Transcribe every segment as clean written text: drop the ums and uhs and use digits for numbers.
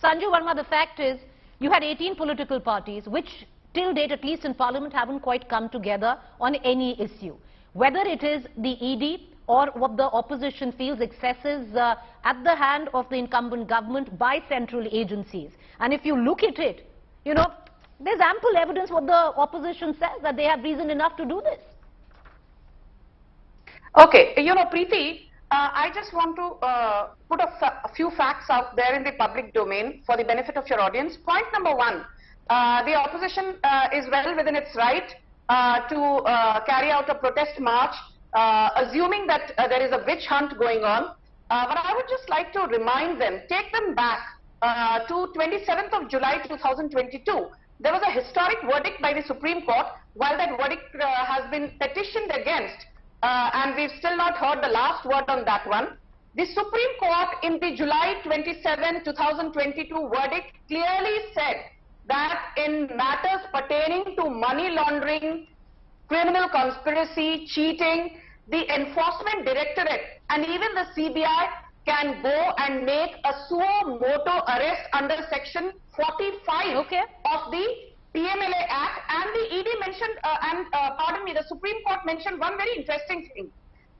Sanju Verma, the fact is, you had 18 political parties, which till date, at least in Parliament, haven't quite come together on any issue. Whether it is the ED or what the opposition feels excesses at the hand of the incumbent government by central agencies. And if you look at it, you know, there's ample evidence what the opposition says, that they have reason enough to do this. Okay, you know, Preeti, I just want to put a few facts out there in the public domain for the benefit of your audience. Point number one, the opposition is well within its right to carry out a protest march, assuming that there is a witch hunt going on. But I would just like to remind them, take them back to 27th of July 2022. There was a historic verdict by the Supreme Court. While that verdict has been petitioned against, and we've still not heard the last word on that one, the Supreme Court in the July 27, 2022 verdict clearly said that in matters pertaining to money laundering, criminal conspiracy, cheating, the Enforcement Directorate and even the CBI can go and make a suo motu arrest under section 45 of the PMLA Act. And the ED mentioned, pardon me, the Supreme Court mentioned one very interesting thing,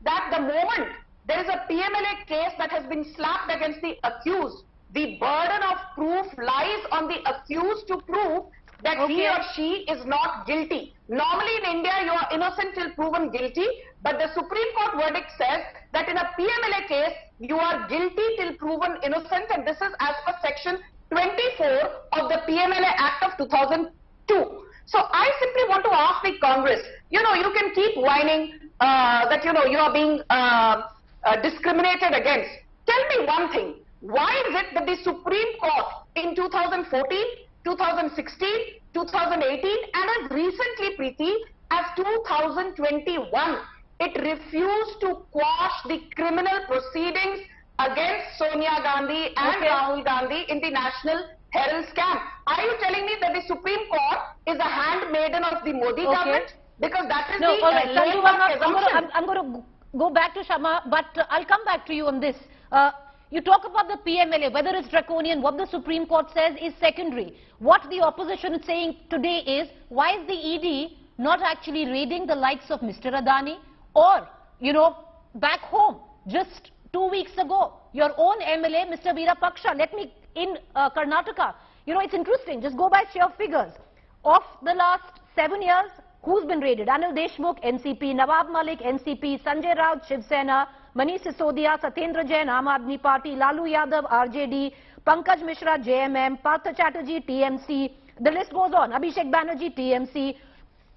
that the moment there is a PMLA case that has been slapped against the accused, the burden of proof lies on the accused to prove that he or she is not guilty. Normally in India, you are innocent till proven guilty, but the Supreme Court verdict says that in a PMLA case, you are guilty till proven innocent, and this is as per section 24 of the PMLA Act of 2002. So I simply want to ask the Congress, you know, you can keep whining that, you know, you are being discriminated against. Tell me one thing. Why is it that the Supreme Court in 2014, 2016, 2018 and as recently, Preeti, as 2021, it refused to quash the criminal proceedings against Sonia Gandhi and Rahul Gandhi in the National Herald scam? Are you telling me that the Supreme Court is a handmaiden of the Modi government? Because that is no, the all right. assumption. I'm going to go back to Shama, but I'll come back to you on this. You talk about the PMLA, whether it's draconian, what the Supreme Court says is secondary. What the opposition is saying today is, why is the ED not actually raiding the likes of Mr. Adani? Or, you know, back home, just 2 weeks ago, your own MLA, Mr. Veerapaksha, in Karnataka, you know, it's interesting, just go by sheer figures. Of the last 7 years, who's been raided? Anil Deshmukh, NCP, Nawab Malik, NCP, Sanjay Raut, Shiv Sena, Manish Sisodia, Satyendra Jain, Aam Aadmi Party, Lalu Yadav, RJD, Pankaj Mishra, JMM, Partha Chatterjee, TMC, the list goes on, Abhishek Banerjee, TMC.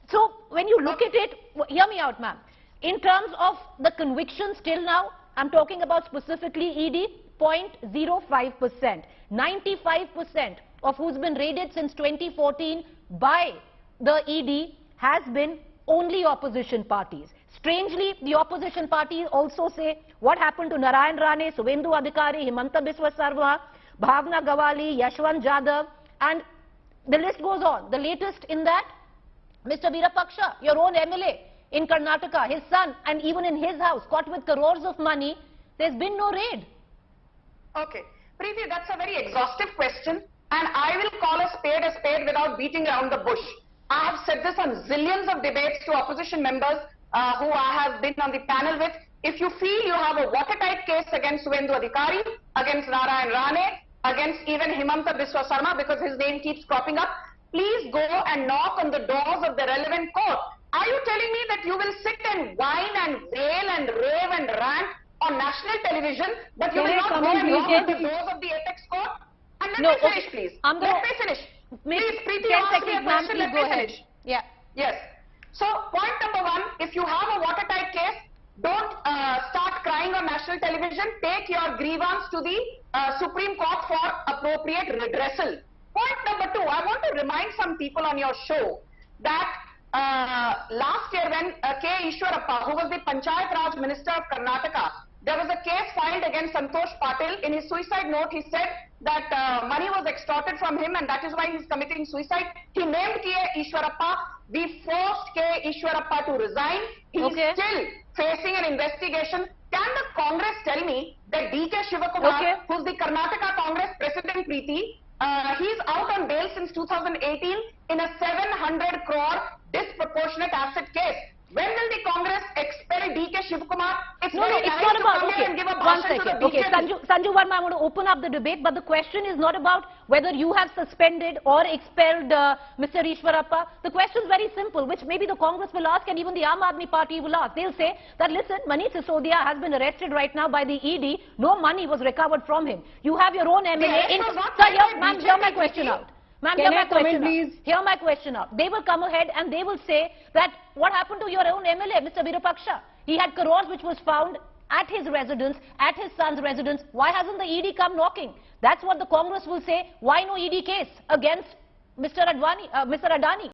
So, when you look at it, hear me out, ma'am. In terms of the convictions till now, I'm talking about specifically ED, 0.05%. 95% of who's been raided since 2014 by the ED has been only opposition parties. Strangely, the opposition parties also say what happened to Narayan Rane, Suvendu Adhikari, Himanta Biswa Sarma, Bhavna Gawali, Yashwant Jadhav, and the list goes on. The latest in that, Mr. Veerapaksha, your own MLA in Karnataka, his son, and even in his house, caught with crores of money, there's been no raid. Okay. Preeti, that's a very exhaustive question, and I will call a spade without beating around the bush. I have said this on zillions of debates to opposition members who I have been on the panel with. If you feel you have a watertight case against Suvendu Adhikari, against Narayan Rane, against even Himanta Biswa Sarma, because his name keeps cropping up, please go and knock on the doors of the relevant court. Are you telling me that you will sit and whine and wail and rave and rant on national television, but you will not go and knock on the doors of the apex court? And let me finish, please. Let me finish. Please, Preeti, ask me a question. Let me finish. Yeah. Yes. So, point number one, if you have a watertight case, don't start crying on national television. Take your grievance to the Supreme Court for appropriate redressal. Point number two, I want to remind some people on your show that last year when K. Ishwarappa, who was the Panchayat Raj Minister of Karnataka, there was a case filed against Santosh Patil. In his suicide note, he said that money was extorted from him and that is why he is committing suicide. He named K. Ishwarappa. We forced K. Ishwarappa to resign. He is still facing an investigation. Can the Congress tell me that D.K. Shivakumar, Okay. who's the Karnataka Congress President, Preeti, he's out on bail since 2018 in a 700 crore disproportionate asset case. When will the Congress expel D.K. Shivakumar? It's No, very it's nice not to about, come here okay, and give a one bashing to the second. Okay, BJP. Sanju Verma, I want to open up the debate, but the question is not about whether you have suspended or expelled Mr. Ishwarappa. The question is very simple, which maybe the Congress will ask and even the Aam Aadmi Party will ask. They'll say that, listen, Manish Sisodia has been arrested right now by the ED. No money was recovered from him. You have your own MLA. arrest was not Sir, made by ma'am, BJP, hear my question out. Ma'am, Can hear I my come in, question out. please? Hear my question out. They will come ahead and they will say that what happened to your own MLA, Mr. Virupaksha? He had crores which was found at his residence, at his son's residence. Why hasn't the ED come knocking? That's what the Congress will say. Why no ED case against Mr. Adani?